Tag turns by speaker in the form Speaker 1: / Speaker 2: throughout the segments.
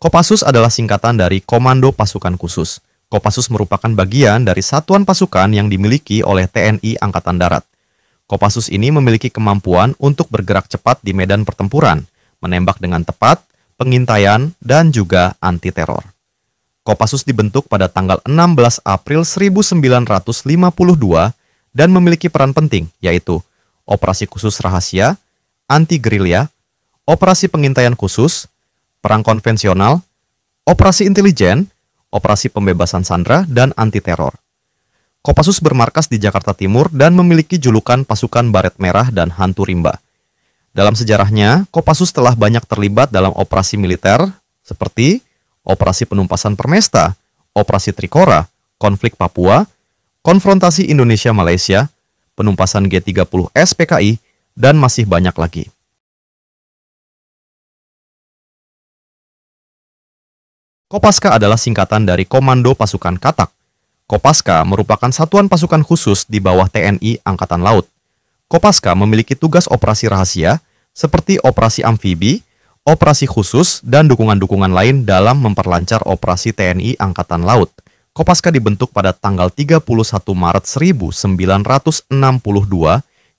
Speaker 1: Kopassus adalah singkatan dari Komando Pasukan Khusus. Kopassus merupakan bagian dari satuan pasukan yang dimiliki oleh TNI Angkatan Darat. Kopassus ini memiliki kemampuan untuk bergerak cepat di medan pertempuran, menembak dengan tepat, pengintaian, dan juga anti-teror. Kopassus dibentuk pada tanggal 16 April 1952 dan memiliki peran penting, yaitu operasi khusus rahasia, anti-gerilya, operasi pengintaian khusus, perang konvensional, operasi intelijen, operasi pembebasan sandera, dan anti-teror. Kopassus bermarkas di Jakarta Timur dan memiliki julukan pasukan baret merah dan hantu rimba. Dalam sejarahnya, Kopassus telah banyak terlibat dalam operasi militer seperti operasi penumpasan Permesta, operasi Trikora, konflik Papua, konfrontasi Indonesia-Malaysia, penumpasan G30S PKI, dan masih banyak lagi. Kopaska adalah singkatan dari Komando Pasukan Katak. Kopaska merupakan satuan pasukan khusus di bawah TNI Angkatan Laut. Kopaska memiliki tugas operasi rahasia seperti operasi amfibi, operasi khusus, dan dukungan-dukungan lain dalam memperlancar operasi TNI Angkatan Laut. Kopaska dibentuk pada tanggal 31 Maret 1962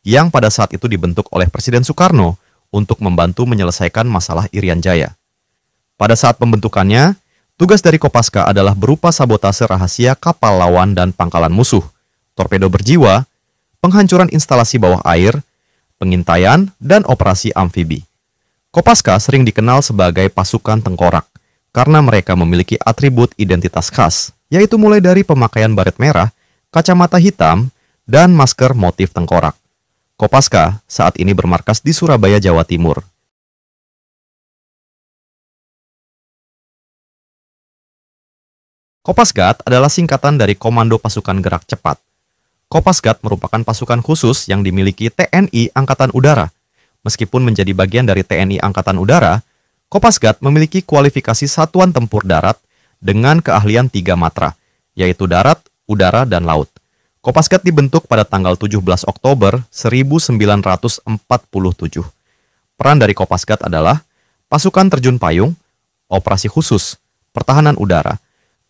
Speaker 1: yang pada saat itu dibentuk oleh Presiden Soekarno untuk membantu menyelesaikan masalah Irian Jaya. Pada saat pembentukannya, tugas dari Kopaska adalah berupa sabotase rahasia kapal lawan dan pangkalan musuh, torpedo berjiwa, penghancuran instalasi bawah air, pengintaian, dan operasi amfibi. Kopaska sering dikenal sebagai pasukan tengkorak karena mereka memiliki atribut identitas khas, yaitu mulai dari pemakaian baret merah, kacamata hitam, dan masker motif tengkorak. Kopaska saat ini bermarkas di Surabaya, Jawa Timur. Kopasgat adalah singkatan dari Komando Pasukan Gerak Cepat. Kopasgat merupakan pasukan khusus yang dimiliki TNI Angkatan Udara. Meskipun menjadi bagian dari TNI Angkatan Udara, Kopasgat memiliki kualifikasi satuan tempur darat dengan keahlian 3 matra, yaitu darat, udara, dan laut. Kopasgat dibentuk pada tanggal 17 Oktober 1947. Peran dari Kopasgat adalah pasukan terjun payung, operasi khusus, pertahanan udara,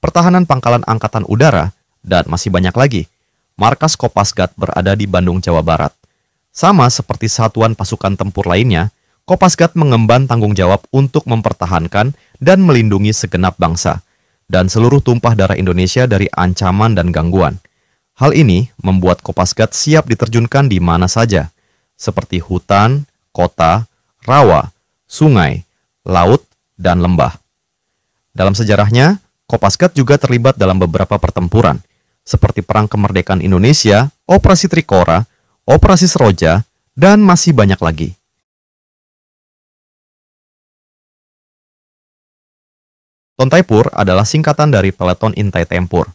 Speaker 1: pertahanan pangkalan angkatan udara, dan masih banyak lagi. Markas Kopasgat berada di Bandung, Jawa Barat. Sama seperti satuan pasukan tempur lainnya, Kopasgat mengemban tanggung jawab untuk mempertahankan dan melindungi segenap bangsa dan seluruh tumpah darah Indonesia dari ancaman dan gangguan. Hal ini membuat Kopasgat siap diterjunkan di mana saja, seperti hutan, kota, rawa, sungai, laut, dan lembah. Dalam sejarahnya, Kopasgat juga terlibat dalam beberapa pertempuran, seperti Perang Kemerdekaan Indonesia, Operasi Trikora, Operasi Seroja, dan masih banyak lagi. Tontaipur adalah singkatan dari Peleton Intai Tempur.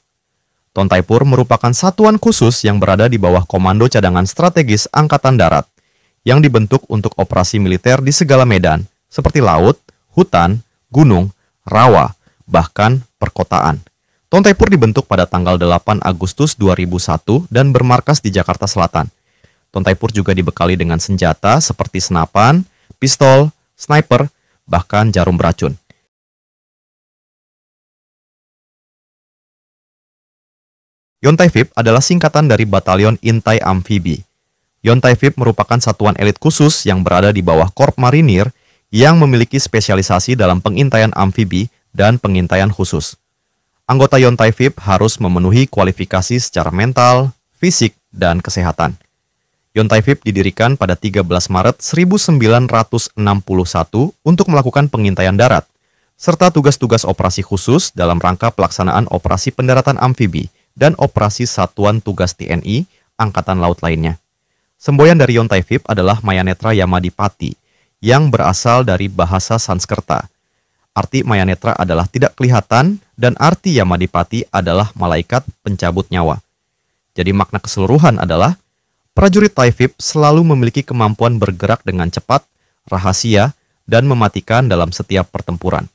Speaker 1: Tontaipur merupakan satuan khusus yang berada di bawah Komando Cadangan Strategis Angkatan Darat, yang dibentuk untuk operasi militer di segala medan, seperti laut, hutan, gunung, rawa, bahkan perkotaan. Tontaipur dibentuk pada tanggal 8 Agustus 2001 dan bermarkas di Jakarta Selatan. Tontaipur juga dibekali dengan senjata seperti senapan, pistol, sniper, bahkan jarum beracun. Yontaifib adalah singkatan dari Batalion Intai Amfibi. Yontaifib merupakan satuan elit khusus yang berada di bawah Korps Marinir yang memiliki spesialisasi dalam pengintaian amfibi dan pengintaian khusus. Anggota Yontaifib harus memenuhi kualifikasi secara mental, fisik, dan kesehatan. Yontaifib didirikan pada 13 Maret 1961 untuk melakukan pengintaian darat, serta tugas-tugas operasi khusus dalam rangka pelaksanaan operasi pendaratan amfibi dan operasi satuan tugas TNI Angkatan Laut lainnya. Semboyan dari Yontaifib adalah Mayanetra Yamadipati, yang berasal dari bahasa Sanskerta. Arti Mayanetra adalah tidak kelihatan dan arti Yamadipati adalah malaikat pencabut nyawa. Jadi makna keseluruhan adalah prajurit Taifib selalu memiliki kemampuan bergerak dengan cepat, rahasia, dan mematikan dalam setiap pertempuran.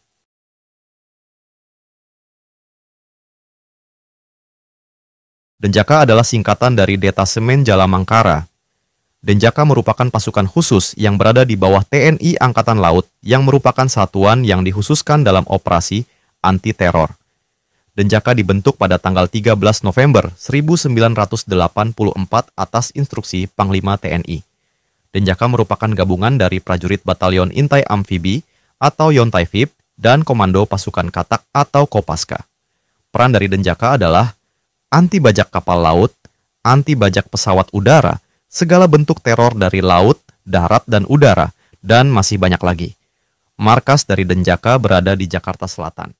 Speaker 1: Denjaka adalah singkatan dari Detasemen Jalamangkara. Denjaka merupakan pasukan khusus yang berada di bawah TNI Angkatan Laut yang merupakan satuan yang dikhususkan dalam operasi anti-teror. Denjaka dibentuk pada tanggal 13 November 1984 atas instruksi Panglima TNI. Denjaka merupakan gabungan dari prajurit Batalion Intai Amfibi atau Yontaifib dan Komando Pasukan Katak atau Kopaska. Peran dari Denjaka adalah anti bajak kapal laut, anti bajak pesawat udara, segala bentuk teror dari laut, darat, dan udara, dan masih banyak lagi. Markas dari Denjaka berada di Jakarta Selatan.